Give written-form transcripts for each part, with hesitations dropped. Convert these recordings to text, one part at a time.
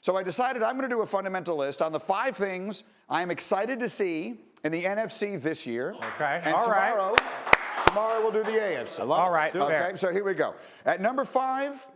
So I decided I'm going to do a fundamental list on the 5 things I'm excited to see in the NFC this year. Okay. And tomorrow we'll do the AFC. All right. Okay, so here we go. At number 5,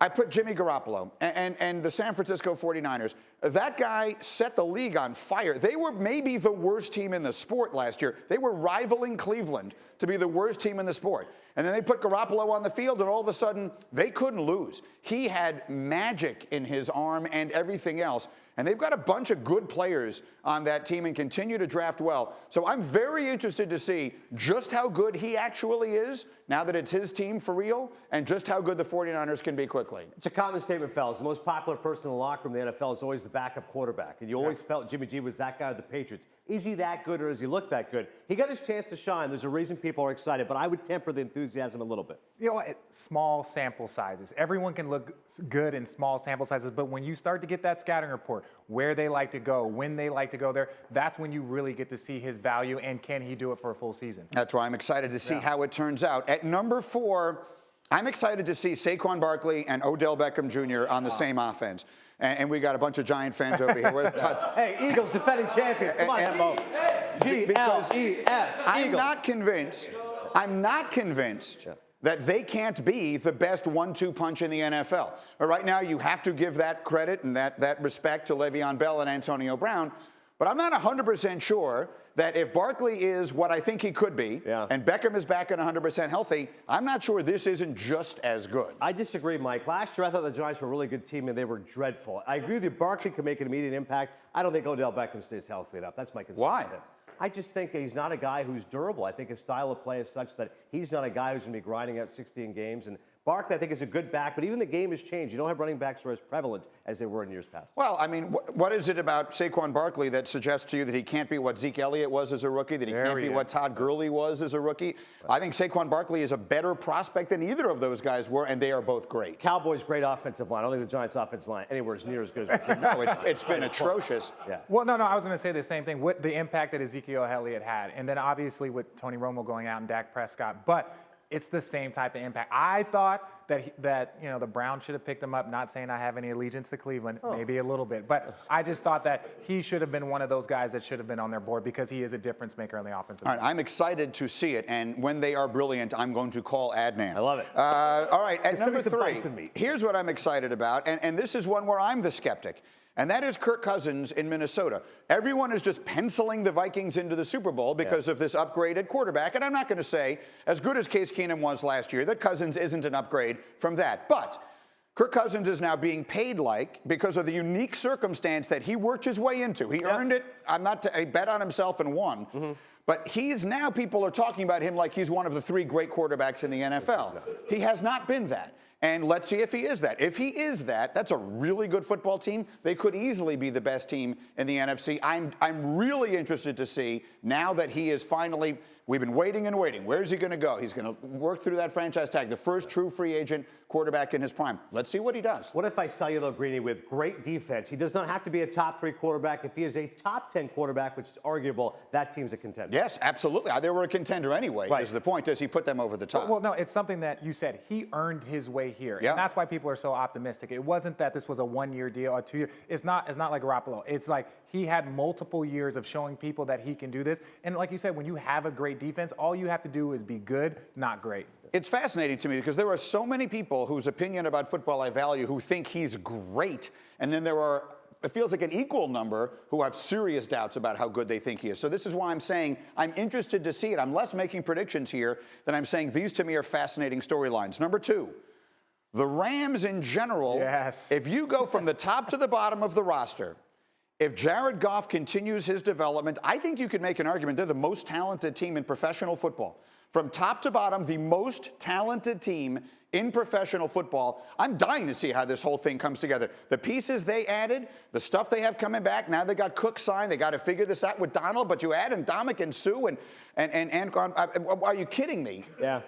I put Jimmy Garoppolo and the San Francisco 49ers. That guy set the league on fire. They were maybe the worst team in the sport last year. They were rivaling Cleveland to be the worst team in the sport. And then they put Garoppolo on the field, and all of a sudden, they couldn't lose. He had magic in his arm and everything else. And they've got a bunch of good players on that team and continue to draft well. So I'm very interested to see just how good he actually is now that it's his team for real, and just how good the 49ers can be quickly. It's a common statement, fellas. The most popular person in the locker room in the NFL is always the backup quarterback. And you always felt Jimmy G was that guy with the Patriots. Is he that good, or does he look that good? He got his chance to shine. There's a reason people are excited, but I would temper the enthusiasm a little bit. You know what? Small sample sizes. Everyone can look good in small sample sizes, but when you start to get that scouting report, where they like to go, when they like to go there, that's when you really get to see his value, and can he do it for a full season? That's why I'm excited to see how it turns out. At number 4, I'm excited to see Saquon Barkley and Odell Beckham Jr. on the same offense. And we got a bunch of Giant fans over here. Where's Tuts? Hey, Eagles defending champions. Come on, Hembo. G-L-E-S. I'm not convinced that they can't be the best 1-2 punch in the NFL. But right now, you have to give that credit and that respect to Le'Veon Bell and Antonio Brown. But I'm not 100% sure that if Barkley is what I think he could be, and Beckham is back and 100% healthy, I'm not sure this isn't just as good. I disagree, Mike. Last year, I thought the Giants were a really good team, and they were dreadful. I agree with you. Barkley can make an immediate impact. I don't think Odell Beckham stays healthy enough. That's my concern. Why? I just think he's not a guy who's durable. I think his style of play is such that he's not a guy who's going to be grinding out 16 games. And Barkley, I think, is a good back, but even the game has changed. You don't have running backs who are as prevalent as they were in years past. Well, I mean, what is it about Saquon Barkley that suggests to you that he can't be what Zeke Elliott was as a rookie, that he can't be what Todd Gurley was as a rookie? I think Saquon Barkley is a better prospect than either of those guys were, and they are both great. Cowboys, great offensive line. I don't think the Giants' offensive line anywhere is near as good as No, it's been atrocious. Yeah. Well, no, I was going to say the same thing. What the impact that Ezekiel Elliott had, and then obviously with Tony Romo going out and Dak Prescott, but it's the same type of impact. I thought that you know, the Browns should have picked him up. Not saying I have any allegiance to Cleveland, maybe a little bit, but I just thought that he should have been one of those guys that should have been on their board because he is a difference maker in the offensive. All right, I'm excited to see it, and when they are brilliant, I'm going to call Adnan. I love it. All right, at number 3, meat. here's what I'm excited about, and this is one where I'm the skeptic. And that is Kirk Cousins in Minnesota. Everyone is just penciling the Vikings into the Super Bowl because of this upgrade at quarterback. And I'm not going to say, as good as Case Keenum was last year, that Cousins isn't an upgrade from that. But Kirk Cousins is now being paid because of the unique circumstance that he worked his way into. He earned it. He bet on himself and won. But people are talking about him like he's one of the 3 great quarterbacks in the NFL. He has not been that. And let's see if he is that. If he is that, that's a really good football team. They could easily be the best team in the NFC. I'm really interested to see now that he is finally, we've been waiting and waiting. Where's he going to go? He's going to work through that franchise tag, the first true free agent quarterback in his prime. Let's see what he does. What if I sell you, though, Greeny, with great defense? He does not have to be a top 3 quarterback. If he is a top 10 quarterback, which is arguable, that team's a contender. Yes, absolutely. They were a contender anyway. Is the point. Does he put them over the top? Well, no, it's something that you said. He earned his way here. And that's why people are so optimistic. It wasn't that this was a 1-year deal or 2-year. It's not like Garoppolo. It's like he had multiple years of showing people that he can do this. And like you said, when you have a great defense, all you have to do is be good, not great. It's fascinating to me because there are so many people whose opinion about football I value who think he's great. And then there are, it feels like an equal number who have serious doubts about how good they think he is. So this is why I'm saying I'm interested to see it. I'm less making predictions here than I'm saying these to me are fascinating storylines. Number 2, the Rams in general. Yes. If you go from the top to the bottom of the roster, if Jared Goff continues his development, I think you could make an argument they're the most talented team in professional football. From top to bottom, the most talented team in professional football. I'm dying to see how this whole thing comes together. The pieces they added, the stuff they have coming back. Now they got Cook signed. They got to figure this out with Donald. But you add in Dominic and Sue and are you kidding me? Yeah.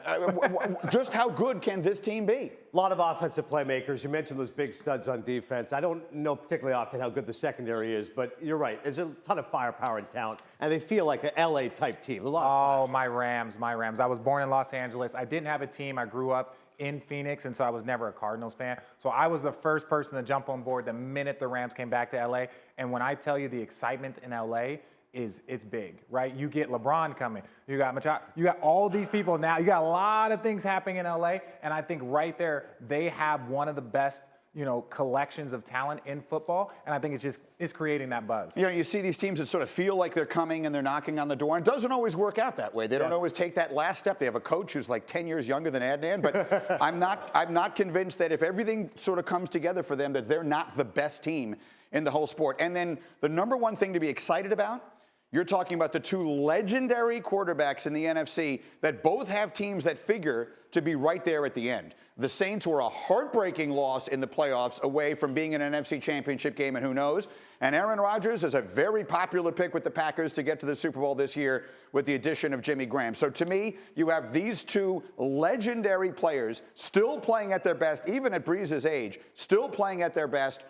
Just how good can this team be? A lot of offensive playmakers. You mentioned those big studs on defense. I don't know particularly often how good the secondary is, but you're right. There's a ton of firepower and talent, and they feel like an LA type team. A lot of my Rams. I was born in Los Angeles. I didn't have a team. I grew up in Phoenix, and so I was never a Cardinals fan. So I was the first person to jump on board the minute the Rams came back to LA. And when I tell you the excitement in LA it's big, right? You get LeBron coming, you got Machado, you got all these people now. You got a lot of things happening in LA, and I think right there they have one of the best, collections of talent in football, and I think it's creating that buzz. You see these teams that sort of feel like they're coming and they're knocking on the door, and it doesn't always work out that way. They don't always take that last step. They have a coach who's like 10 years younger than Adnan, but I'm not convinced that if everything sort of comes together for them, that they're not the best team in the whole sport. And then the number one thing to be excited about, you're talking about the two legendary quarterbacks in the NFC that both have teams that figure to be right there at the end. The Saints were a heartbreaking loss in the playoffs away from being in an NFC championship game, and who knows? And Aaron Rodgers is a very popular pick with the Packers to get to the Super Bowl this year with the addition of Jimmy Graham. So to me, you have these two legendary players still playing at their best, even at Brees' age, still playing at their best,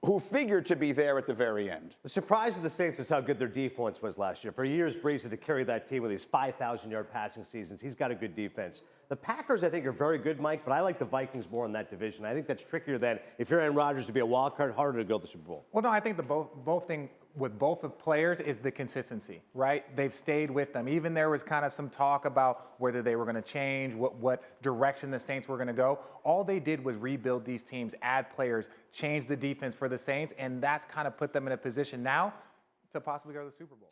who figured to be there at the very end. The surprise of the Saints was how good their defense was last year. For years, Brees had to carry that team with these 5,000-yard passing seasons. He's got a good defense. The Packers, I think, are very good, Mike, but I like the Vikings more in that division. I think that's trickier than if you're Aaron Rodgers to be a wild card, harder to go to the Super Bowl. Well, no, I think the both thing with both the players is the consistency, right? They've stayed with them. Even there was kind of some talk about whether they were going to change, what direction the Saints were going to go. All they did was rebuild these teams, add players, change the defense for the Saints, and that's kind of put them in a position now to possibly go to the Super Bowl.